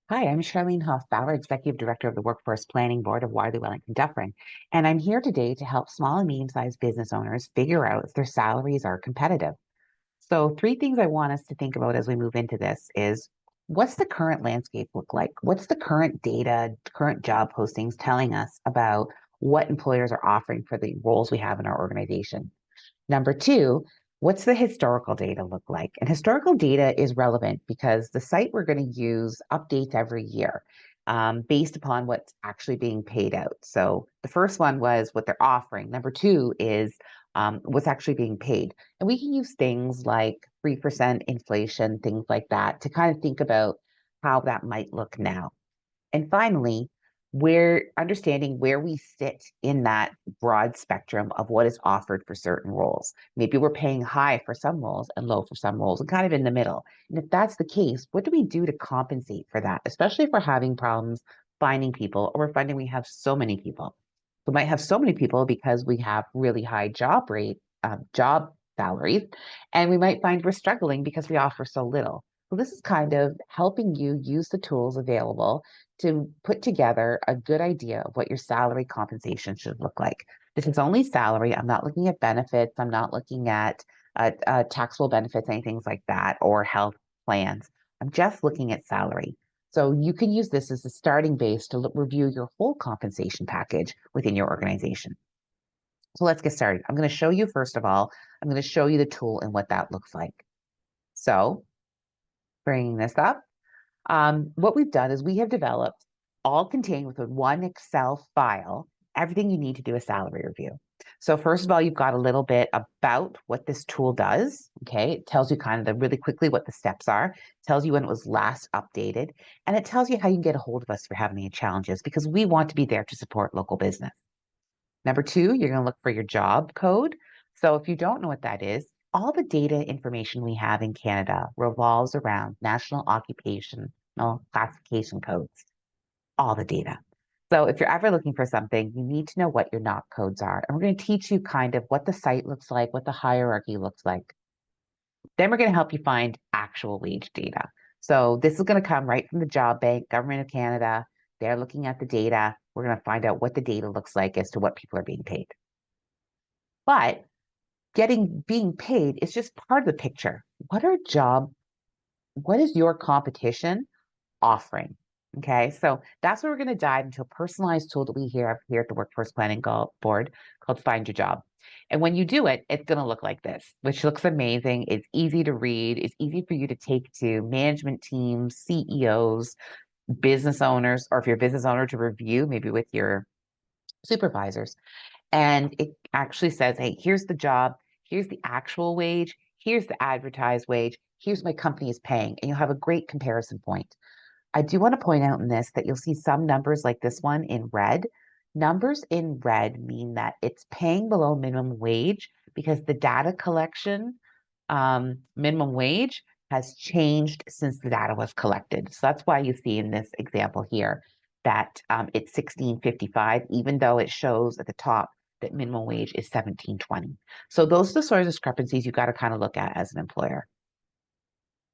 Hi, I'm Charlene Hoffbauer, Executive Director of the Workforce Planning Board of Waterloo, Wellington, Dufferin, and I'm here today to help small and medium-sized business owners figure out if their salaries are competitive. So, three things I want us to think about as we move into this is what's the current landscape look like? What's the current data, current job postings telling us about what employers are offering for the roles we have in our organization? Number two, what's the historical data look like? And historical data is relevant because the site we're going to use updates every year based upon what's actually being paid out. So the first one was what they're offering. Number two is what's actually being paid. And we can use things like 3% inflation, things like that, to kind of think about how that might look now. And finally, we're understanding where we sit in that broad spectrum of what is offered for certain roles. Maybe we're paying high for some roles and low for some roles and kind of in the middle. And if that's the case, what do we do to compensate for that, especially if we're having problems finding people or we're finding we have so many people? We might have so many people because we have really high job salaries, and we might find we're struggling because we offer so little. So this is kind of helping you use the tools available to put together a good idea of what your salary compensation should look like. This is only salary. I'm not looking at benefits. I'm not looking at taxable benefits, anything like that, or health plans. I'm just looking at salary. So you can use this as a starting base to review your whole compensation package within your organization. So let's get started. I'm going to show you, first of all, I'm going to show you the tool and what that looks like. So bringing this up, what we've done is we have developed all contained within one Excel file, everything you need to do a salary review. So first of all, you've got a little bit about what this tool does. Okay. It tells you kind of really quickly what the steps are, tells you when it was last updated, and it tells you how you can get a hold of us if you're having any challenges because we want to be there to support local business. Number two, you're going to look for your job code. So if you don't know what that is, all the data information we have in Canada revolves around national occupational classification codes, all the data. So if you're ever looking for something, you need to know what your NOC codes are. And we're going to teach you kind of what the site looks like, what the hierarchy looks like. Then we're going to help you find actual wage data. So this is going to come right from the job bank, Government of Canada. They're looking at the data. We're going to find out what the data looks like as to what people are being paid. But being paid is just part of the picture. What is your competition offering? Okay, so that's where we're going to dive into a personalized tool that we have here at the Workforce Planning Board called Find Your Job. And when you do it, it's going to look like this, which looks amazing. It's easy to read. It's easy for you to take to management teams, CEOs, business owners, or if you're a business owner to review, maybe with your supervisors. And it actually says, hey, here's the job, here's the actual wage, here's the advertised wage, here's my company is paying, and you'll have a great comparison point. I do want to point out in this that you'll see some numbers like this one in red. Numbers in red mean that it's paying below minimum wage because the data collection minimum wage has changed since the data was collected. So that's why you see in this example here that it's 16.55, even though it shows at the top that minimum wage is 17.20. So those are the sort of discrepancies you got to kind of look at as an employer.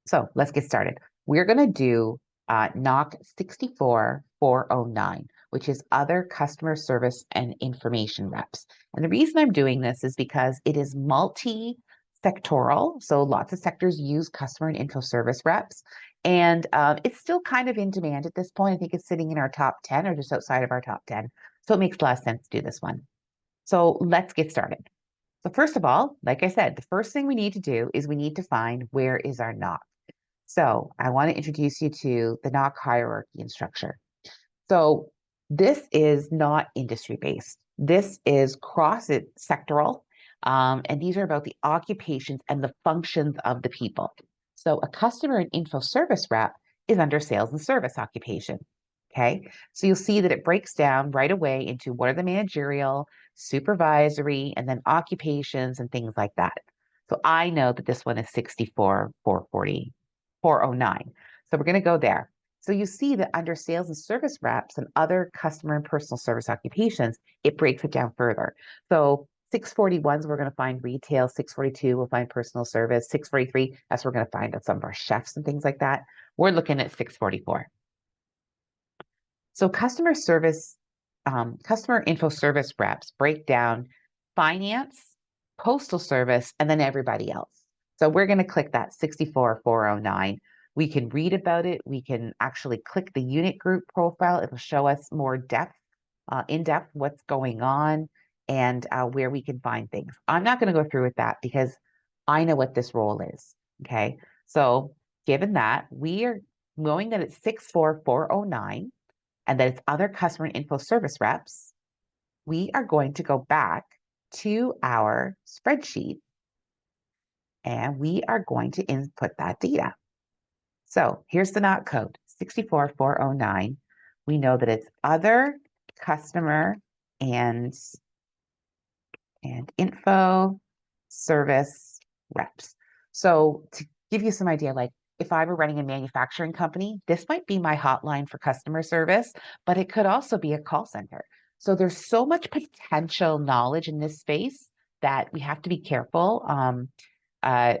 So let's get started. We're going to do NOC 64409, which is other customer service and information reps. And the reason I'm doing this is because it is multi-sectoral. So lots of sectors use customer and info service reps. And it's still kind of in demand at this point. I think it's sitting in our top 10 or just outside of our top 10. So it makes a lot of sense to do this one. So let's get started. So first of all, like I said, the first thing we need to do is we need to find where is our NOC. So I want to introduce you to the NOC hierarchy and structure. So this is not industry-based. This is cross-sectoral, and these are about the occupations and the functions of the people. So a customer and info service rep is under sales and service occupation. Okay, so you'll see that it breaks down right away into what are the managerial, supervisory, and then occupations and things like that. So I know that this one is 64,440. 409. So we're going to go there. So you see that under sales and service reps and other customer and personal service occupations, it breaks it down further. So 641s, we're going to find retail. 642, we'll find personal service. 643, that's where we're going to find some of our chefs and things like that. We're looking at 644. So customer info service reps break down finance, postal service, and then everybody else. So we're going to click that 64409. We can read about it. We can actually click the unit group profile. It'll show us more in depth what's going on and where we can find things. I'm not going to go through with that because I know what this role is. Okay. So given that, we are knowing that it's 64409 and that it's other customer info service reps, we are going to go back to our spreadsheet and we are going to input that data. So here's the NOT code, 64409. We know that it's other customer and info service reps. So to give you some idea, like if I were running a manufacturing company, this might be my hotline for customer service, but it could also be a call center. So there's so much potential knowledge in this space that we have to be careful.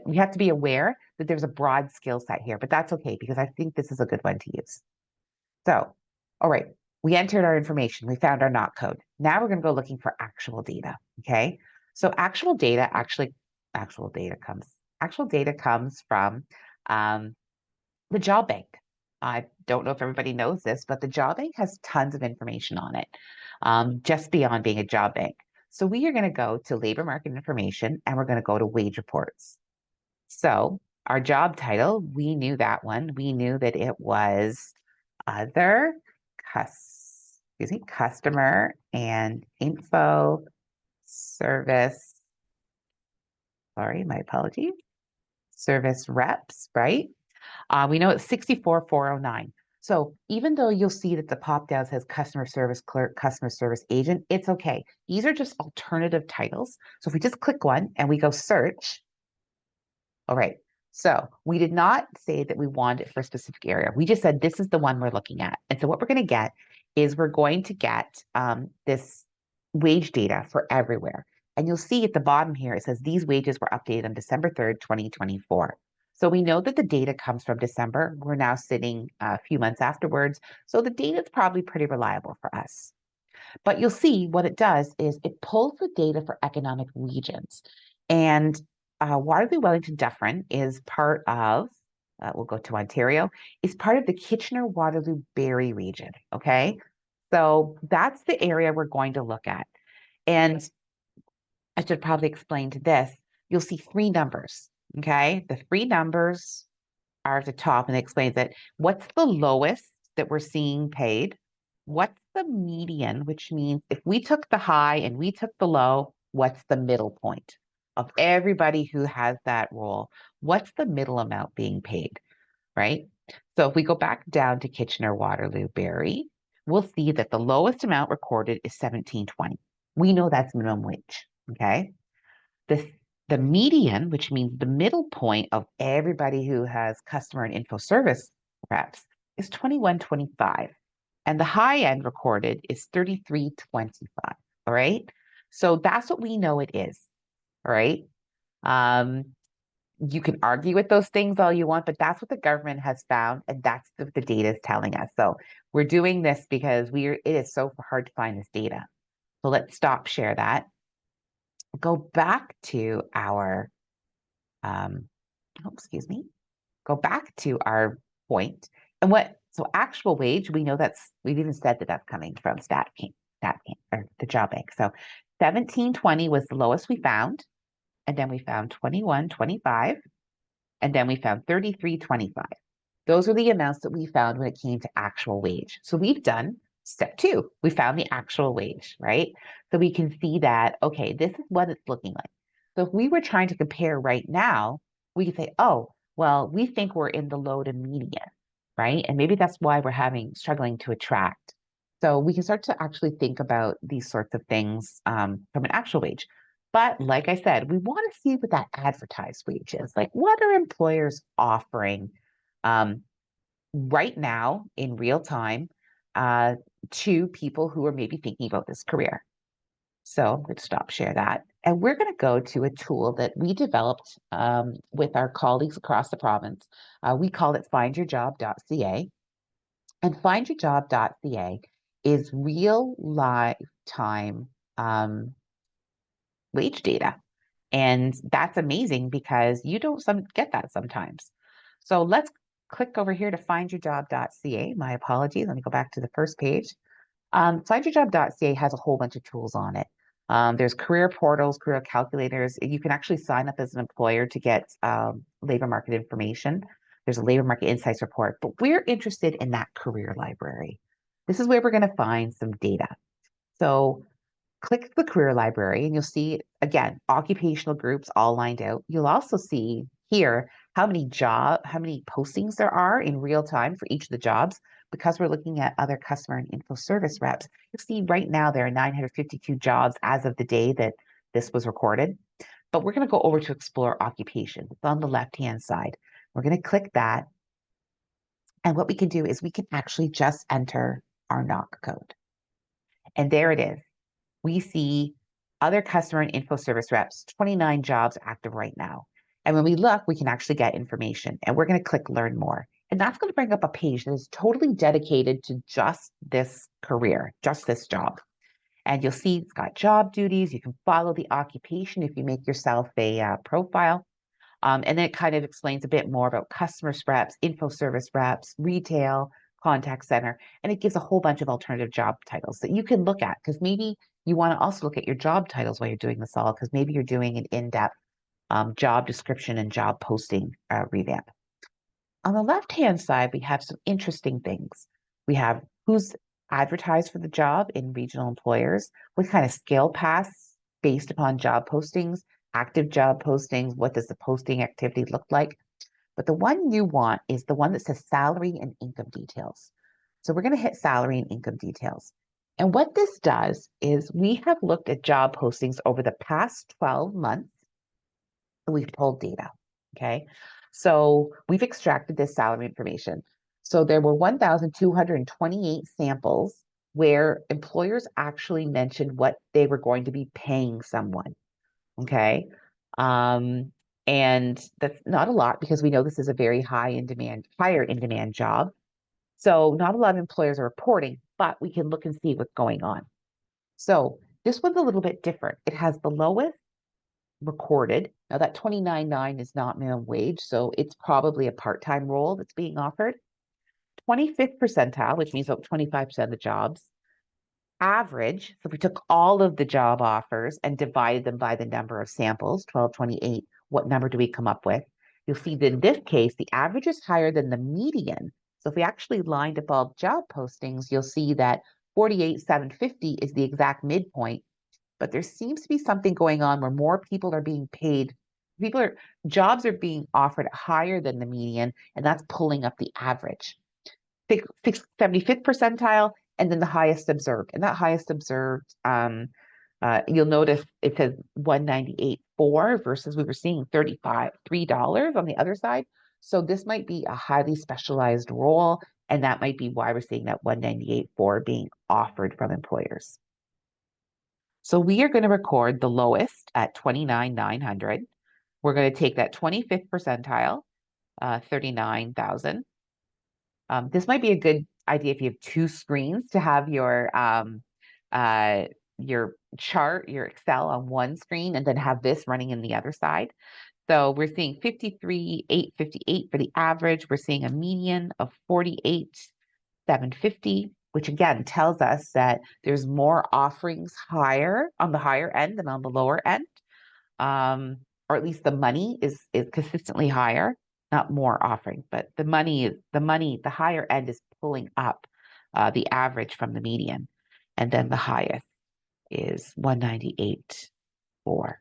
We have to be aware that there's a broad skill set here, but that's okay because I think this is a good one to use. So, all right, we entered our information. We found our NOT code. Now we're going to go looking for actual data. Okay. So actual data comes from the job bank. I don't know if everybody knows this, but the job bank has tons of information on it, just beyond being a job bank. So we are going to go to labor market information and we're going to go to wage reports. So our job title, we knew that one. We knew that it was other customer and info service. Sorry, my apologies. Service reps, right? We know it's 64409. So even though you'll see that the pop down says customer service clerk, customer service agent, it's okay. These are just alternative titles. So if we just click one and we go search, all right. So we did not say that we want it for a specific area. We just said this is the one we're looking at. And so what we're going to get is we're going to get this wage data for everywhere. And you'll see at the bottom here, it says these wages were updated on December 3rd, 2024. So we know that the data comes from December. We're now sitting a few months afterwards. So the data is probably pretty reliable for us. But you'll see what it does is it pulls the data for economic regions. And Waterloo Wellington Dufferin is part of, we'll go to Ontario, is part of the Kitchener-Waterloo Barrie region, okay? So that's the area we're going to look at. And I should probably explain to this. You'll see three numbers, okay? The three numbers are at the top and it explains that what's the lowest that we're seeing paid? What's the median, which means if we took the high and we took the low, what's the middle point of everybody who has that role? What's the middle amount being paid, right? So if we go back down to Kitchener-Waterloo Barrie, we'll see that the lowest amount recorded is $17.20. We know that's minimum wage, okay? The median, which means the middle point of everybody who has customer and info service reps, is $21.25. And the high end recorded is $33.25. All right. So that's what we know it is. All right. You can argue with those things all you want, but that's what the government has found. And that's what the data is telling us. So we're doing this because it is so hard to find this data. So let's stop share that. Go back to our, go back to our point. And so actual wage, we know we've even said that that's coming from or the job bank. So 17.20 was the lowest we found. And then we found 21.25. And then we found 33.25. Those are the amounts that we found when it came to actual wage. So we've done step 2. We found the actual wage, right? So we can see that, okay, this is what it's looking like. So if we were trying to compare right now, we could say, oh, well, we think we're in the low to median, right? And maybe that's why we're struggling to attract. So we can start to actually think about these sorts of things from an actual wage. But like I said, we want to see what that advertised wage is. Like, what are employers offering right now in real time to people who are maybe thinking about this career? So let's stop share that. And we're going to go to a tool that we developed with our colleagues across the province. We call it findyourjob.ca. And findyourjob.ca is real lifetime wage data. And that's amazing because you don't get that sometimes. So let's click over here to findyourjob.ca. My apologies. Let me go back to the first page. Findyourjob.ca has a whole bunch of tools on it. There's career portals, career calculators. You can actually sign up as an employer to get labor market information. There's a labor market insights report, but we're interested in that career library. This is where we're going to find some data. So click the career library and you'll see, again, occupational groups all lined out. You'll also see here how many postings there are in real time for each of the jobs. Because we're looking at other customer and info service reps, you'll see right now there are 952 jobs as of the day that this was recorded. But we're going to go over to explore occupation. It's on the left-hand side. We're going to click that. And what we can do is we can actually just enter our knock code. And there it is. We see other customer and info service reps, 29 jobs active right now. And when we look, we can actually get information. And we're going to click learn more. And that's going to bring up a page that is totally dedicated to just this career, just this job. And you'll see it's got job duties. You can follow the occupation if you make yourself a profile. And then it kind of explains a bit more about customer reps, info service reps, retail, contact center, and it gives a whole bunch of alternative job titles that you can look at because maybe you want to also look at your job titles while you're doing this all because maybe you're doing an in-depth job description and job posting revamp. On the left-hand side, we have some interesting things. We have who's advertised for the job in regional employers, what kind of scale paths based upon job postings, active job postings, what does the posting activity look like? But the one you want is the one that says salary and income details. So we're going to hit salary and income details. And what this does is we have looked at job postings over the past 12 months. And we've pulled data. Okay. So we've extracted this salary information. So there were 1,228 samples where employers actually mentioned what they were going to be paying someone. Okay. And that's not a lot because we know this is a very higher in demand job. So not a lot of employers are reporting, but we can look and see what's going on. So this one's a little bit different. It has the lowest recorded. Now that 29.9 is not minimum wage, so it's probably a part-time role that's being offered. 25th percentile, which means about 25% of the jobs. Average, so if we took all of the job offers and divided them by the number of samples, 1228, what number do we come up with? You'll see that in this case, the average is higher than the median. So if we actually lined up all job postings, you'll see that 48,750 is the exact midpoint. But there seems to be something going on where more people are being paid. Jobs are being offered higher than the median, and that's pulling up the average. 75th percentile, and then the highest observed. And that highest observed, you'll notice it says 198.4 versus we were seeing $3 on the other side. So this might be a highly specialized role, and that might be why we're seeing that 198.4 being offered from employers. So we are going to record the lowest at 29,900. We're going to take that 25th percentile, 39,000. This might be a good idea if you have two screens to have your chart, your Excel on one screen, and then have this running in the other side. So we're seeing 53,858 for the average. We're seeing a median of 48,750, which again tells us that there's more offerings higher on the higher end than on the lower end. Or at least the money is consistently higher. Not more offering, but the higher end is pulling up the average from the median. And then the highest is 198.4.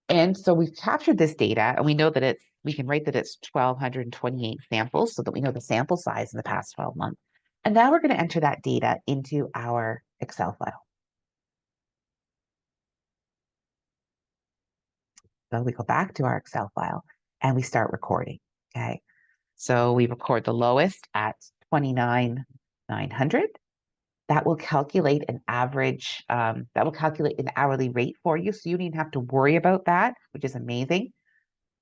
And so we've captured this data and we know that we can write that it's 1,228 samples so that we know the sample size in the past 12 months. And now we're going to enter that data into our Excel file. So we go back to our Excel file and we start recording, okay? So we record the lowest at 29,900. That will calculate an average, that will calculate an hourly rate for you. So you don't even have to worry about that, which is amazing.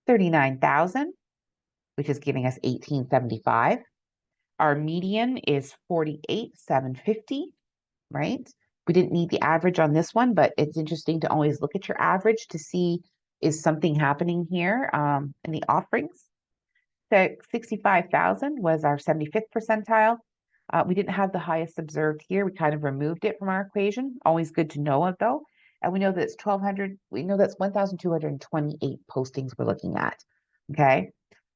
39,000, which is giving us 1875. Our median is 48,750, right? We didn't need the average on this one, but it's interesting to always look at your average to see is something happening here in the offerings. So 65,000 was our 75th percentile. We didn't have the highest observed here. We kind of removed it from our equation. Always good to know of though. And we know that it's 1,200. We know that's 1,228 postings we're looking at. Okay.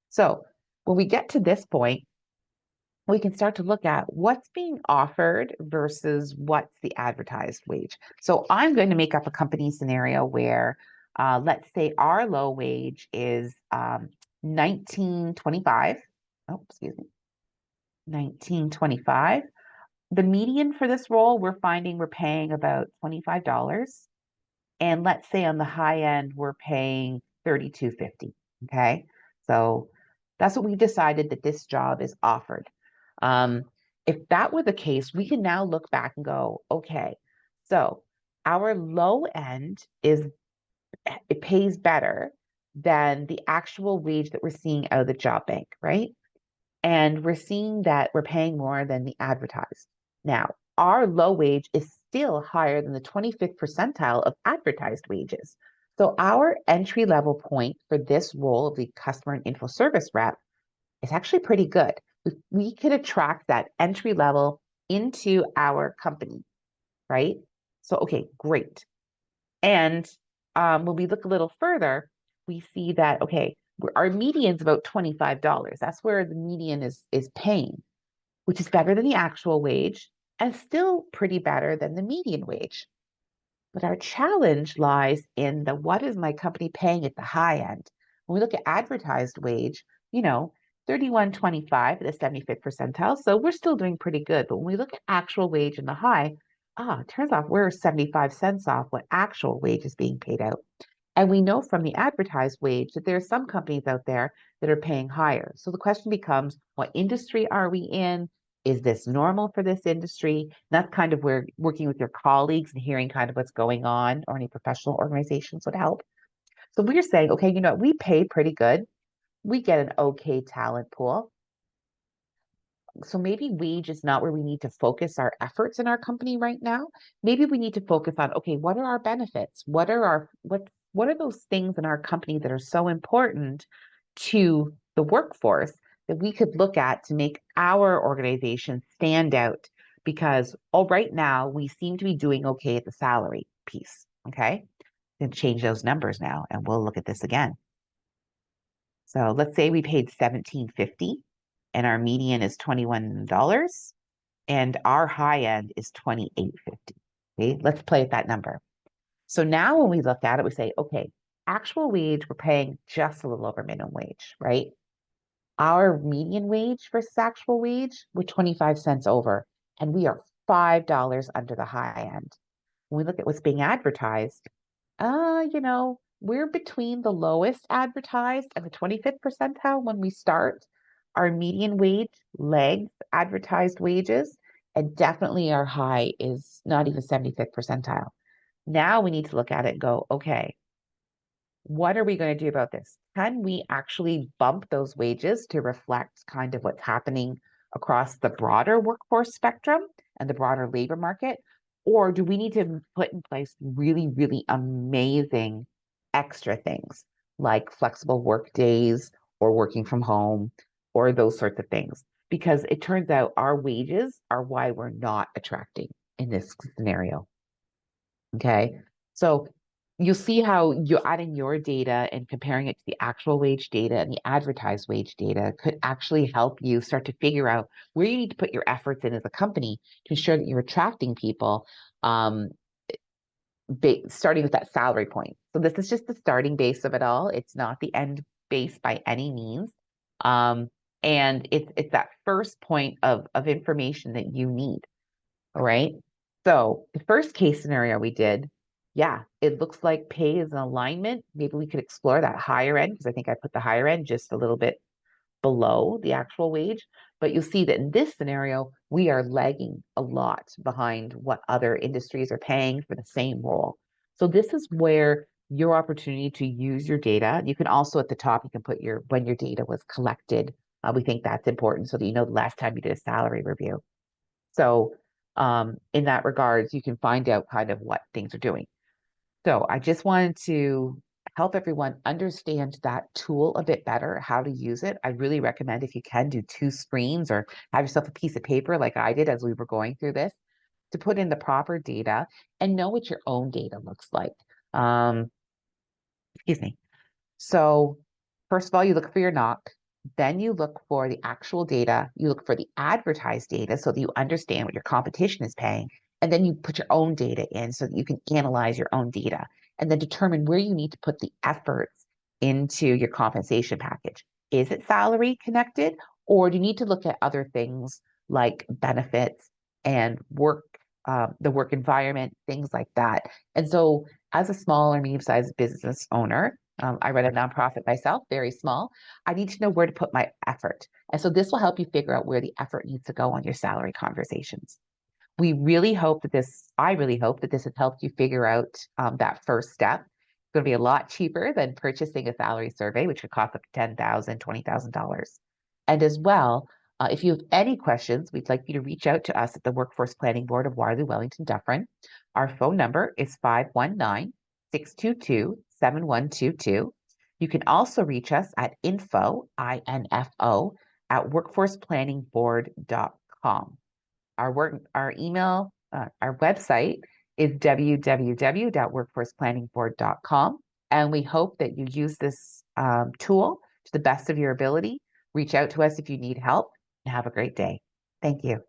So when we get to this point, we can start to look at what's being offered versus what's the advertised wage. So I'm going to make up a company scenario where, let's say our low wage is 1925. Oh, excuse me, 1925. The median for this role, we're finding we're paying about $25. And let's say on the high end, we're paying $32.50. Okay. So that's what we've decided that this job is offered. Um, if that were the case, we can now look back and go, okay, so our low end it pays better than the actual wage that we're seeing out of the job bank, right? And we're seeing that we're paying more than the advertised. Now, our low wage is still higher than the 25th percentile of advertised wages. So our entry level point for this role of the customer and info service rep is actually pretty good. We could attract that entry level into our company, right? So, okay, great. And when we look a little further, we see that, okay, our median's about $25. That's where the median is paying, which is better than the actual wage and still pretty better than the median wage. But our challenge lies in the what is my company paying at the high end? When we look at advertised wage, 31.25 at the 75th percentile. So we're still doing pretty good. But when we look at actual wage in the high, it turns out we're 75 cents off what actual wage is being paid out. And we know from the advertised wage that there are some companies out there that are paying higher. So the question becomes, what industry are we in? Is this normal for this industry? And that's kind of where working with your colleagues and hearing kind of what's going on or any professional organizations would help. So we're saying, okay, we pay pretty good. We get an okay talent pool. So maybe wage is not where we need to focus our efforts in our company right now. Maybe we need to focus on, okay, what are our benefits? What are those things in our company that are so important to the workforce that we could look at to make our organization stand out? Because right now we seem to be doing okay at the salary piece. Okay. Then change those numbers now and we'll look at this again. So let's say we paid $17.50 and our median is $21 and our high end is $28.50. Okay, let's play with that number. So now when we look at it, we say, okay, actual wage, we're paying just a little over minimum wage, right? Our median wage versus actual wage, we're 25 cents over, and we are $5 under the high end. When we look at what's being advertised, we're between the lowest advertised and the 25th percentile when we start. Our median wage lags advertised wages, and definitely our high is not even 75th percentile. Now we need to look at it and go, okay, what are we going to do about this? Can we actually bump those wages to reflect kind of what's happening across the broader workforce spectrum and the broader labor market? Or do we need to put in place really, really amazing extra things like flexible work days or working from home or those sorts of things? Because it turns out our wages are why we're not attracting in this scenario. Okay. So you'll see how you adding your data and comparing it to the actual wage data and the advertised wage data could actually help you start to figure out where you need to put your efforts in as a company to ensure that you're attracting people, starting with that salary point. So this is just the starting base of it all. It's not the end base by any means. And it's that first point of information that you need. All right. So the first case scenario we did, yeah, it looks like pay is an alignment. Maybe we could explore that higher end because I think I put the higher end just a little bit below the actual wage. But you'll see that in this scenario, we are lagging a lot behind what other industries are paying for the same role. So this is where your opportunity to use your data. You can also at the top, you can put when your data was collected We think that's important so that you know the last time you did a salary review. So, in that regards, you can find out kind of what things are doing. So, I just wanted to help everyone understand that tool a bit better, how to use it. I really recommend if you can do two screens or have yourself a piece of paper like I did as we were going through this to put in the proper data and know what your own data looks like. Um, excuse me. So, first of all, you look for your knock. Then you look for the actual data. You look for the advertised data so that you understand what your competition is paying. And then you put your own data in so that you can analyze your own data and then determine where you need to put the efforts into your compensation package. Is it salary connected, or do you need to look at other things like benefits and work, the work environment, things like that? And so, as a small or medium sized business owner, I run a nonprofit myself, very small. I need to know where to put my effort. And so this will help you figure out where the effort needs to go on your salary conversations. I really hope that this has helped you figure out that first step. It's going to be a lot cheaper than purchasing a salary survey, which could cost up to $10,000, $20,000. And as well, if you have any questions, we'd like you to reach out to us at the Workforce Planning Board of Waterloo, Wellington, Dufferin. Our phone number is 519-622-7122. You can also reach us at info, at workforceplanningboard.com. Our email, our website is www.workforceplanningboard.com. And we hope that you use this tool to the best of your ability. Reach out to us if you need help and have a great day. Thank you.